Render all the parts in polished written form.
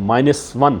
-1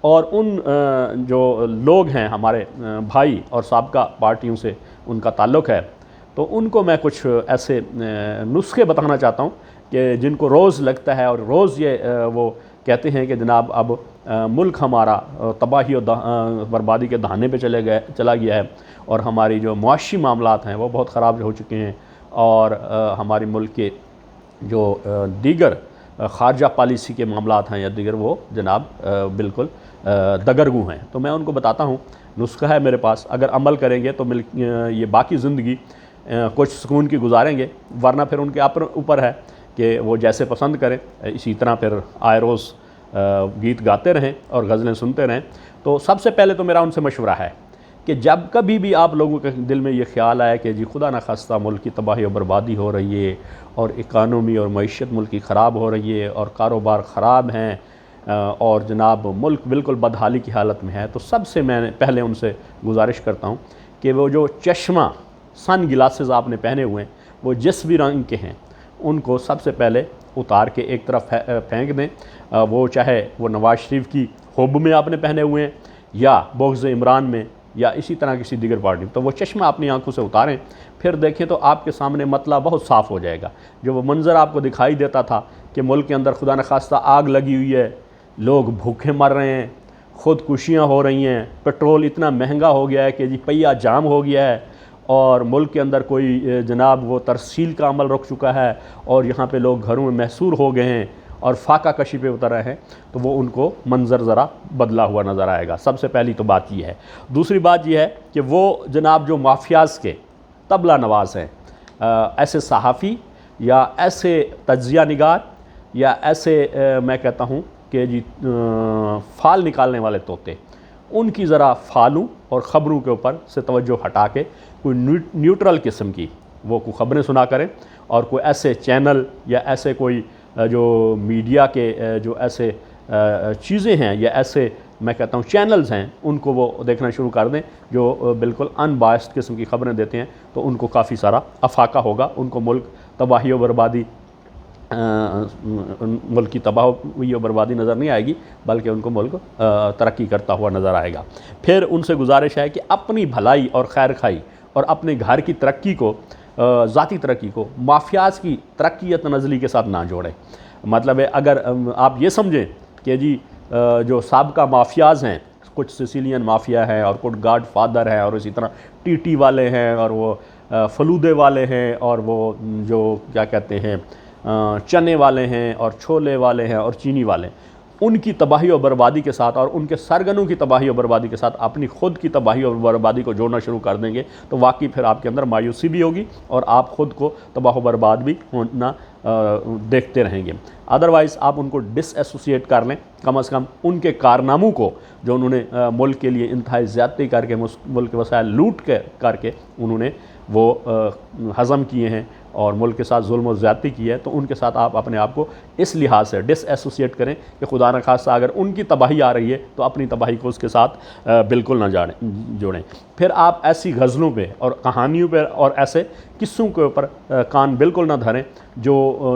اور ان جو لوگ ہیں ہمارے بھائی اور سابقہ پارٹیوں سے ان کا تعلق ہے، تو ان کو میں کچھ ایسے نسخے بتانا چاہتا ہوں کہ جن کو روز لگتا ہے اور روز یہ وہ کہتے ہیں کہ جناب اب ملک ہمارا تباہی و بربادی کے دہانے پہ چلا گیا ہے، اور ہماری جو معاشی معاملات ہیں وہ بہت خراب ہو چکے ہیں، اور ہمارے ملک کے جو دیگر خارجہ پالیسی کے معاملات ہیں یا دیگر وہ جناب بالکل دگرگوں ہیں۔ تو میں ان کو بتاتا ہوں، نسخہ ہے میرے پاس، اگر عمل کریں گے تو یہ باقی زندگی کچھ سکون کی گزاریں گے، ورنہ پھر ان کے اوپر ہے کہ وہ جیسے پسند کریں، اسی طرح پھر آئے روز گیت گاتے رہیں اور غزلیں سنتے رہیں۔ تو سب سے پہلے تو میرا ان سے مشورہ ہے کہ جب کبھی بھی آپ لوگوں کے دل میں یہ خیال آئے کہ جی خدا نخواستہ ملک کی تباہی و بربادی ہو رہی ہے اور اکانومی اور معیشت ملک کی خراب ہو رہی ہے اور کاروبار خراب ہیں اور جناب ملک بالکل بدحالی کی حالت میں ہے، تو سب سے میں پہلے ان سے گزارش کرتا ہوں کہ وہ جو چشمہ سن گلاسز آپ نے پہنے ہوئے ہیں وہ جس بھی رنگ کے ہیں ان کو سب سے پہلے اتار کے ایک طرف پھینک دیں، وہ چاہے وہ نواز شریف کی حب میں آپ نے پہنے ہوئے ہیں یا بغض عمران میں یا اسی طرح کسی دیگر پارٹی میں، تو وہ چشمہ اپنی آنکھوں سے اتاریں، پھر دیکھیں تو آپ کے سامنے مطلع بہت صاف ہو جائے گا۔ جو وہ منظر آپ کو دکھائی دیتا تھا کہ ملک کے اندر خدا نخواستہ آگ لگی ہوئی ہے، لوگ بھوکے مر رہے ہیں، خودکشیاں ہو رہی ہیں، پیٹرول اتنا مہنگا ہو گیا ہے کہ جی پہیہ جام ہو گیا ہے، اور ملک کے اندر کوئی جناب وہ ترسیل کا عمل رک چکا ہے، اور یہاں پہ لوگ گھروں میں محصور ہو گئے ہیں اور فاقہ کشی پہ اتر رہے ہیں، تو وہ ان کو منظر ذرا بدلا ہوا نظر آئے گا۔ سب سے پہلی تو بات یہ ہے۔ دوسری بات یہ ہے کہ وہ جناب جو مافیاز کے طبلہ نواز ہیں، ایسے صحافی یا ایسے تجزیہ نگار یا ایسے میں کہتا ہوں کہ جی فال نکالنے والے طوطے، ان کی ذرا فالوں اور خبروں کے اوپر سے توجہ ہٹا کے کوئی نیوٹرل قسم کی وہ کوئی خبریں سنا کریں، اور کوئی ایسے چینل یا ایسے کوئی جو میڈیا کے جو ایسے چیزیں ہیں یا ایسے میں کہتا ہوں چینلز ہیں، ان کو وہ دیکھنا شروع کر دیں جو بالکل ان بائسڈ قسم کی خبریں دیتے ہیں، تو ان کو کافی سارا افاقہ ہوگا، ان کو ملک تباہی و بربادی ملک کی تباہی و بربادی نظر نہیں آئے گی، بلکہ ان کو ملک ترقی کرتا ہوا نظر آئے گا۔ پھر ان سے گزارش ہے کہ اپنی بھلائی اور خیر خواہی اور اپنے گھر کی ترقی کو، ذاتی ترقی کو مافیاز کی ترقی یا تنزلی کے ساتھ نہ جوڑیں۔ مطلب ہے اگر آپ یہ سمجھیں کہ جی جو سابقہ مافیاز ہیں، کچھ سسیلین مافیا ہیں اور کچھ گاڈ فادر ہیں اور اسی طرح ٹی ٹی والے ہیں اور وہ فلودے والے ہیں اور وہ جو کیا کہتے ہیں چنے والے ہیں اور چھولے والے ہیں اور چینی والے ہیں، ان کی تباہی و بربادی کے ساتھ اور ان کے سرگنوں کی تباہی و بربادی کے ساتھ اپنی خود کی تباہی و بربادی کو جوڑنا شروع کر دیں گے، تو واقعی پھر آپ کے اندر مایوسی بھی ہوگی اور آپ خود کو تباہ و برباد بھی ہونا دیکھتے رہیں گے۔ ادروائز آپ ان کو ڈس ایسوسیٹ کر لیں، کم از کم ان کے کارناموں کو جو انہوں نے ملک کے لیے انتہائی زیادتی کر کے، ملک کے وسائل لوٹ کر کے انہوں نے وہ ہضم کیے ہیں اور ملک کے ساتھ ظلم و زیادتی کی ہے، تو ان کے ساتھ آپ اپنے آپ کو اس لحاظ سے ڈس ایسوسیٹ کریں کہ خدا نخواستہ اگر ان کی تباہی آ رہی ہے تو اپنی تباہی کو اس کے ساتھ بالکل نہ جوڑیں۔ پھر آپ ایسی غزلوں پہ اور کہانیوں پہ اور ایسے قصوں کے اوپر کان بالکل نہ دھریں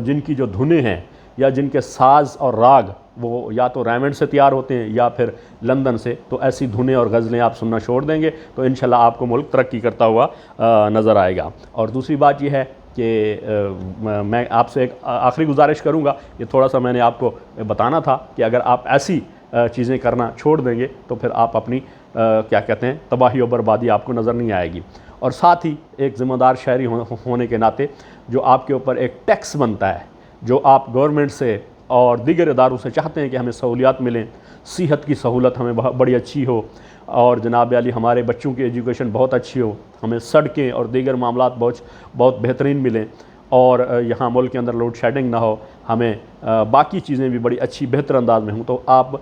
جن کی جو دھنیں ہیں یا جن کے ساز اور راگ وہ یا تو ریمنڈ سے تیار ہوتے ہیں یا پھر لندن سے، تو ایسی دھنیں اور غزلیں آپ سننا چھوڑ دیں گے تو انشاءاللہ آپ کو ملک ترقی کرتا ہوا نظر آئے گا۔ اور دوسری بات یہ ہے کہ میں آپ سے ایک آخری گزارش کروں گا، یہ تھوڑا سا میں نے آپ کو بتانا تھا کہ اگر آپ ایسی چیزیں کرنا چھوڑ دیں گے تو پھر آپ اپنی کیا کہتے ہیں تباہی و بربادی آپ کو نظر نہیں آئے گی۔ اور ساتھ ہی ایک ذمہ دار شہری ہونے کے ناطے جو آپ کے اوپر ایک ٹیکس بنتا ہے، جو آپ گورنمنٹ سے اور دیگر اداروں سے چاہتے ہیں کہ ہمیں سہولیات ملیں، صحت کی سہولت ہمیں بڑی اچھی ہو اور جناب علی ہمارے بچوں کی ایجوکیشن بہت اچھی ہو، ہمیں سڑکیں اور دیگر معاملات بہت بہترین ملیں، اور یہاں ملک کے اندر لوڈ شیڈنگ نہ ہو، ہمیں باقی چیزیں بھی بڑی اچھی بہتر انداز میں ہوں، تو آپ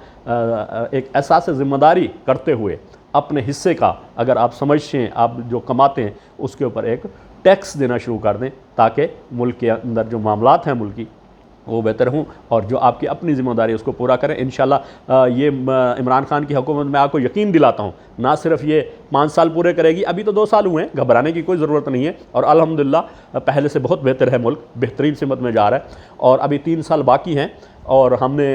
ایک احساس ذمہ داری کرتے ہوئے اپنے حصے کا اگر آپ سمجھتے ہیں، آپ جو کماتے ہیں اس کے اوپر ایک ٹیکس دینا شروع کر دیں تاکہ ملک کے اندر جو معاملات ہیں ملکی وہ بہتر ہوں، اور جو آپ کی اپنی ذمہ داری اس کو پورا کریں۔ انشاءاللہ یہ عمران خان کی حکومت میں آپ کو یقین دلاتا ہوں نہ صرف یہ 5 سال پورے کرے گی، ابھی تو 2 سال ہوئے ہیں، گھبرانے کی کوئی ضرورت نہیں ہے، اور الحمدللہ پہلے سے بہت بہتر ہے، ملک بہترین سمت میں جا رہا ہے، اور ابھی 3 سال باقی ہیں۔ اور ہم نے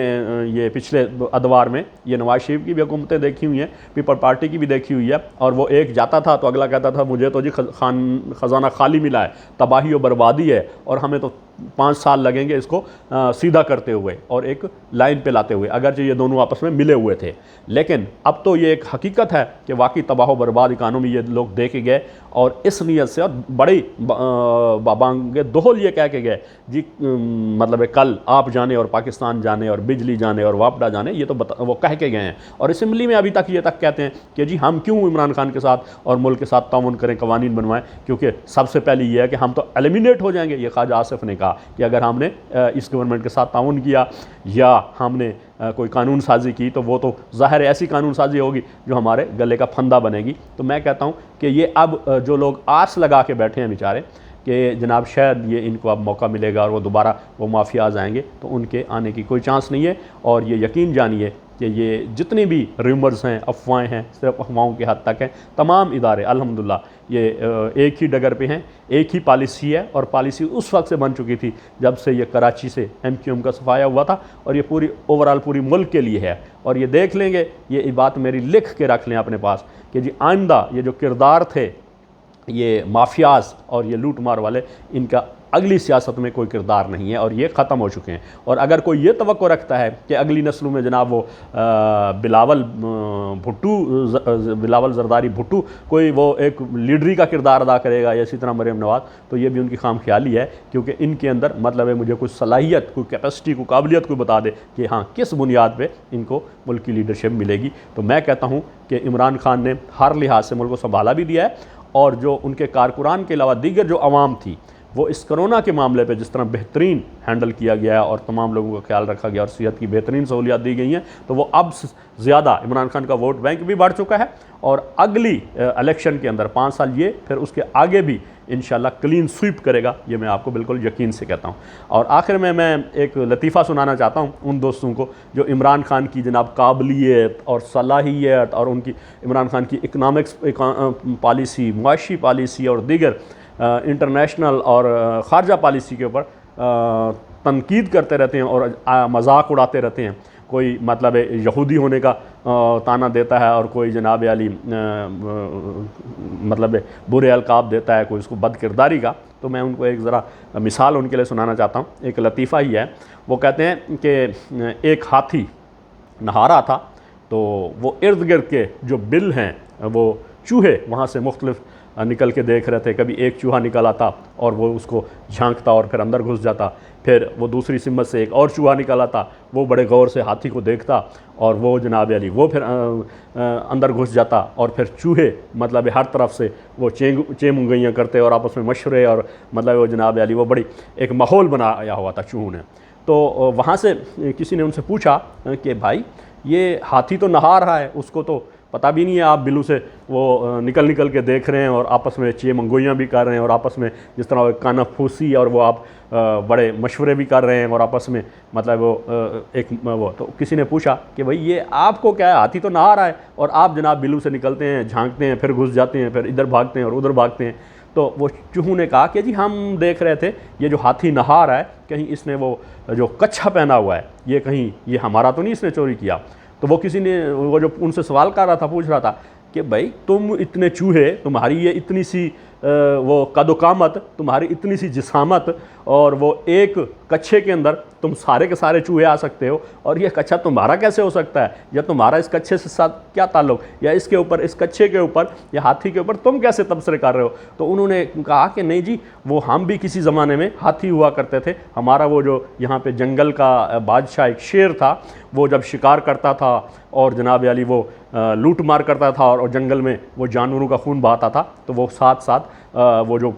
یہ پچھلے ادوار میں یہ نواز شریف کی بھی حکومتیں دیکھی ہوئی ہیں، پیپل پارٹی کی بھی دیکھی ہوئی ہے، اور وہ ایک جاتا تھا تو اگلا کہتا تھا مجھے تو جی خزانہ خالی ملا ہے، تباہی و بربادی ہے، اور ہمیں تو 5 سال لگیں گے اس کو سیدھا کرتے ہوئے اور ایک لائن پہ لاتے ہوئے، اگرچہ یہ دونوں آپس میں ملے ہوئے تھے۔ لیکن اب تو یہ ایک حقیقت ہے کہ واقعی تباہ و برباد اکانومی یہ لوگ دے کے گئے، اور اس نیت سے، اور بڑی بابانگ دہل یہ کہہ کے گئے جی مطلب کل آپ جانے اور پاکستان جانے اور بجلی جانے اور واپڈا جانے، یہ تو وہ کہہ کے گئے ہیں، اور اسمبلی میں ابھی تک یہ تک کہتے ہیں کہ جی ہم کیوں عمران خان کے ساتھ اور ملک کے ساتھ تعاون کریں، قوانین بنوائیں، کیونکہ سب سے پہلی یہ ہے کہ ہم تو ایلیمینیٹ ہو جائیں گے۔ یہ خواجہ آصف نے کہا کہ اگر ہم نے اس گورنمنٹ کے ساتھ تعاون کیا یا ہم نے کوئی قانون سازی کی تو وہ تو ظاہر ایسی قانون سازی ہوگی جو ہمارے گلے کا پھندہ بنے گی۔ تو میں کہتا ہوں کہ یہ اب جو لوگ آس لگا کے بیٹھے ہیں بیچارے کہ جناب شاید یہ ان کو اب موقع ملے گا اور وہ دوبارہ وہ مافیاز آئیں گے، تو ان کے آنے کی کوئی چانس نہیں ہے، اور یہ یقین جانیے کہ یہ جتنی بھی ریومرز ہیں، افواہیں ہیں، صرف افواہوں کے حد تک ہیں۔ تمام ادارے الحمدللہ یہ ایک ہی ڈگر پہ ہیں، ایک ہی پالیسی ہے، اور پالیسی اس وقت سے بن چکی تھی جب سے یہ کراچی سے MQM کا صفایا ہوا تھا، اور یہ پوری اوورال پوری ملک کے لیے ہے۔ اور یہ دیکھ لیں گے، یہ بات میری لکھ کے رکھ لیں اپنے پاس کہ جی آئندہ یہ جو کردار تھے یہ مافیاز اور یہ لوٹ مار والے، ان کا اگلی سیاست میں کوئی کردار نہیں ہے، اور یہ ختم ہو چکے ہیں۔ اور اگر کوئی یہ توقع رکھتا ہے کہ اگلی نسلوں میں جناب وہ بلاول زرداری بھٹو کوئی وہ ایک لیڈری کا کردار ادا کرے گا یا اسی طرح مریم نواز، تو یہ بھی ان کی خام خیالی ہے، کیونکہ ان کے اندر مطلب ہے مجھے کوئی صلاحیت، کوئی کیپیسٹی، کوئی قابلیت کوئی بتا دے کہ ہاں کس بنیاد پہ ان کو ملک کی لیڈرشپ ملے گی۔ تو میں کہتا ہوں کہ عمران خان نے ہر لحاظ سے ملک کو سنبھالا بھی دیا ہے، اور جو ان کے کارکنان کے علاوہ دیگر جو عوام تھی وہ اس کرونا کے معاملے پہ جس طرح بہترین ہینڈل کیا گیا ہے اور تمام لوگوں کا خیال رکھا گیا اور صحت کی بہترین سہولیات دی گئی ہیں، تو وہ اب زیادہ عمران خان کا ووٹ بینک بھی بڑھ چکا ہے، اور اگلی الیکشن کے اندر 5 سال یہ پھر اس کے آگے بھی انشاءاللہ کلین سویپ کرے گا، یہ میں آپ کو بالکل یقین سے کہتا ہوں۔ اور آخر میں ایک لطیفہ سنانا چاہتا ہوں ان دوستوں کو جو عمران خان کی جناب قابلیت اور صلاحیت اور ان کی عمران خان کی اکنامکس پالیسی، معاشی پالیسی اور دیگر انٹرنیشنل اور خارجہ پالیسی کے اوپر تنقید کرتے رہتے ہیں اور مذاق اڑاتے رہتے ہیں۔ کوئی مطلب یہودی ہونے کا تانا دیتا ہے، اور کوئی جناب علی مطلب برے القاب دیتا ہے، کوئی اس کو بد کرداری کا۔ تو میں ان کو ایک ذرا مثال ان کے لیے سنانا چاہتا ہوں، ایک لطیفہ ہی ہے۔ وہ کہتے ہیں کہ ایک ہاتھی نہا رہا تھا، تو وہ ارد گرد کے جو بل ہیں وہ چوہے وہاں سے مختلف نکل کے دیکھ رہے تھے۔ کبھی ایک چوہا نکل آتا اور وہ اس کو جھانکتا اور پھر اندر گھس جاتا، پھر وہ دوسری سمت سے ایک اور چوہا نکل آتا، وہ بڑے غور سے ہاتھی کو دیکھتا اور وہ جناب علی وہ پھر اندر گھس جاتا، اور پھر چوہے مطلب ہر طرف سے وہ چیمنگیاں کرتے اور آپس میں مشورے، اور مطلب وہ جناب علی وہ بڑی ایک ماحول بنایا ہوا تھا چوہوں نے۔ تو وہاں سے کسی نے ان سے پوچھا کہ بھائی یہ ہاتھی تو نہا رہا ہے، اس کو تو پتہ بھی نہیں ہے، آپ بلو سے وہ نکل کے دیکھ رہے ہیں اور آپس میں منگوئیاں بھی کر رہے ہیں، اور آپس میں جس طرح کانا پھوسی اور وہ آپ بڑے مشورے بھی کر رہے ہیں، اور آپس میں مطلب وہ ایک وہ۔ تو کسی نے پوچھا کہ بھئی یہ آپ کو کیا ہے، ہاتھی تو نہا رہا ہے اور آپ جناب بلو سے نکلتے ہیں، جھانکتے ہیں، پھر گھس جاتے ہیں، پھر ادھر بھاگتے ہیں اور ادھر بھاگتے ہیں۔ تو وہ چوہوں نے کہا کہ جی ہم دیکھ رہے تھے یہ جو ہاتھی نہا رہا ہے، کہیں اس نے وہ جو کچھا پہنا ہوا ہے یہ کہیں یہ ہمارا تو نہیں اس نے چوری کیا۔ تو وہ کسی نے وہ جو ان سے سوال کر رہا تھا پوچھ رہا تھا کہ بھائی تم اتنے چوہے، تمہاری یہ اتنی سی وہ قد و قامت، تمہاری اتنی سی جسامت، اور وہ ایک کچھے کے اندر تم سارے کے سارے چوہے آ سکتے ہو، اور یہ کچھا تمہارا کیسے ہو سکتا ہے، یا تمہارا اس کچھے سے ساتھ کیا تعلق، یا اس کے اوپر، اس کچھے کے اوپر یا ہاتھی کے اوپر تم کیسے تبصرے کر رہے ہو؟ تو انہوں نے کہا کہ نہیں جی وہ ہم بھی کسی زمانے میں ہاتھی ہوا کرتے تھے، ہمارا وہ جو یہاں پہ جنگل کا بادشاہ ایک شیر تھا، وہ جب شکار کرتا تھا اور جناب علی وہ لوٹ مار کرتا تھا اور جنگل میں وہ جانوروں کا خون بہاتا تھا، تو وہ ساتھ ساتھ وہ جو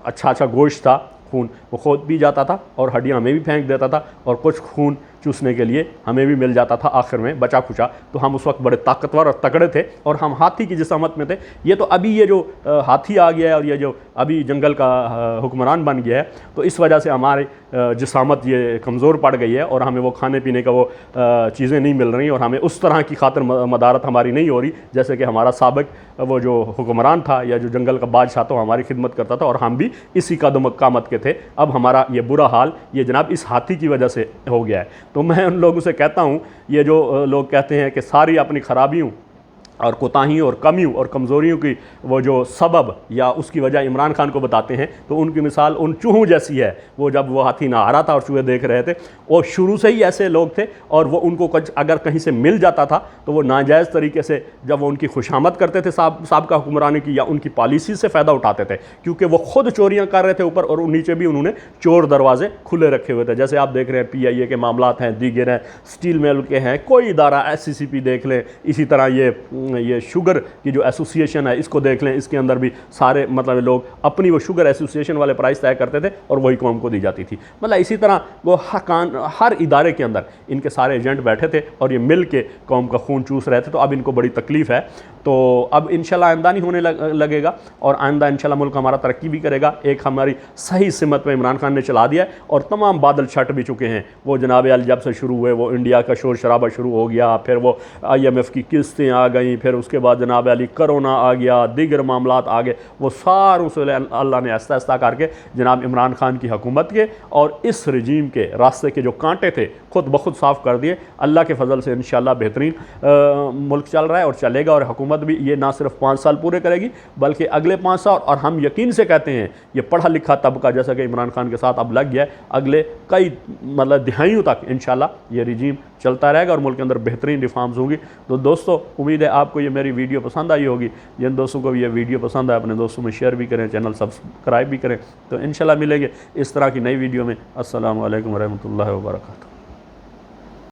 اچھا گوشت تھا، خون، وہ خود پی جاتا تھا اور ہڈیاں ہمیں بھی پھینک دیتا تھا، اور کچھ خون چوسنے کے لیے ہمیں بھی مل جاتا تھا آخر میں بچا کھچا۔ تو ہم اس وقت بڑے طاقتور اور تکڑے تھے، اور ہم ہاتھی کی جسامت میں تھے۔ یہ تو ابھی یہ جو ہاتھی آ گیا ہے اور یہ جو ابھی جنگل کا حکمران بن گیا ہے، تو اس وجہ سے ہماری جسامت یہ کمزور پڑ گئی ہے، اور ہمیں وہ کھانے پینے کا وہ چیزیں نہیں مل رہی، اور ہمیں اس طرح کی خاطر مدارت ہماری نہیں ہو رہی جیسے کہ ہمارا سابق وہ جو حکمران تھا یا جو جنگل کا بادشاہ تھا ہماری خدمت کرتا تھا، اور ہم بھی اسی قد و قامت کے تھے۔ اب ہمارا یہ برا حال یہ جناب اس ہاتھی کی وجہ سے ہو گیا ہے۔ تو میں ان لوگوں سے کہتا ہوں، یہ جو لوگ کہتے ہیں کہ ساری اپنی خرابیوں اور کوتاہیوں اور کمیوں اور کمزوریوں کی وہ جو سبب یا اس کی وجہ عمران خان کو بتاتے ہیں، تو ان کی مثال ان چوہوں جیسی ہے۔ وہ جب وہ ہاتھی نہ آ رہا تھا اور چوہے دیکھ رہے تھے، وہ شروع سے ہی ایسے لوگ تھے، اور وہ ان کو اگر کہیں سے مل جاتا تھا تو وہ ناجائز طریقے سے جب وہ ان کی خوشامد کرتے تھے سابقہ حکمرانی کی یا ان کی پالیسی سے فائدہ اٹھاتے تھے، کیونکہ وہ خود چوریاں کر رہے تھے اوپر، اور نیچے بھی انہوں نے چور دروازے کھلے رکھے ہوئے تھے۔ جیسے آپ دیکھ رہے ہیں پی آئی اے کے معاملات ہیں، دیگر ہیں، سٹیل مل کے ہیں، کوئی ادارہ ایس سی سی پی دیکھ لیں، اسی طرح یہ شوگر کی جو ایسوسیشن ہے اس کو دیکھ لیں، اس کے اندر بھی سارے مطلب لوگ اپنی وہ شوگر ایسوسیشن والے پرائز طے کرتے تھے اور وہی قوم کو دی جاتی تھی۔ مطلب اسی طرح وہ ہر ادارے کے اندر ان کے سارے ایجنٹ بیٹھے تھے اور یہ مل کے قوم کا خون چوس رہے تھے۔ تو اب ان کو بڑی تکلیف ہے، تو اب انشاءاللہ آئندہ نہیں ہونے لگے گا، اور آئندہ انشاءاللہ ملک ہمارا ترقی بھی کرے گا۔ ایک ہماری صحیح سمت میں عمران خان نے چلا دیا ہے، اور تمام بادل چھٹ بھی چکے ہیں۔ وہ جناب علی جب سے شروع ہوئے، وہ انڈیا کا شور شرابہ شروع ہو گیا، پھر وہ آئی ایم ایف کی قسطیں آ گئیں، پھر اس کے بعد جناب علی کرونا آ گیا، دیگر معاملات آ گئے، وہ ساروں سے اللہ نے آہستہ آہستہ کر کے جناب عمران خان کی حکومت کے اور اس رجیم کے راستے کے جو کانٹے تھے خود بخود صاف کر دیے۔ اللہ کے فضل سے انشاءاللہ بہترین ملک چل رہا ہے اور چلے گا، اور حکومت بھی یہ نہ صرف 5 سال پورے کرے گی بلکہ اگلے 5 سال، اور ہم یقین سے کہتے ہیں یہ پڑھا لکھا طبقہ جیسا کہ عمران خان کے ساتھ اب لگ گیا ہے، اگلے کئی مطلب دہائیوں تک انشاءاللہ یہ رجیم چلتا رہے گا اور ملک کے اندر بہترین ریفارمز ہوں گی۔ تو دوستو، امید ہے آپ کو یہ میری ویڈیو پسند آئی ہوگی۔ جن دوستوں کو بھی یہ ویڈیو پسند ہے اپنے دوستوں میں شیئر بھی کریں، چینل سبسکرائب بھی کریں۔ تو انشاءاللہ ملیں گے اس طرح کی نئی ویڈیو میں۔ السلام علیکم ورحمۃ اللہ وبرکاتہ۔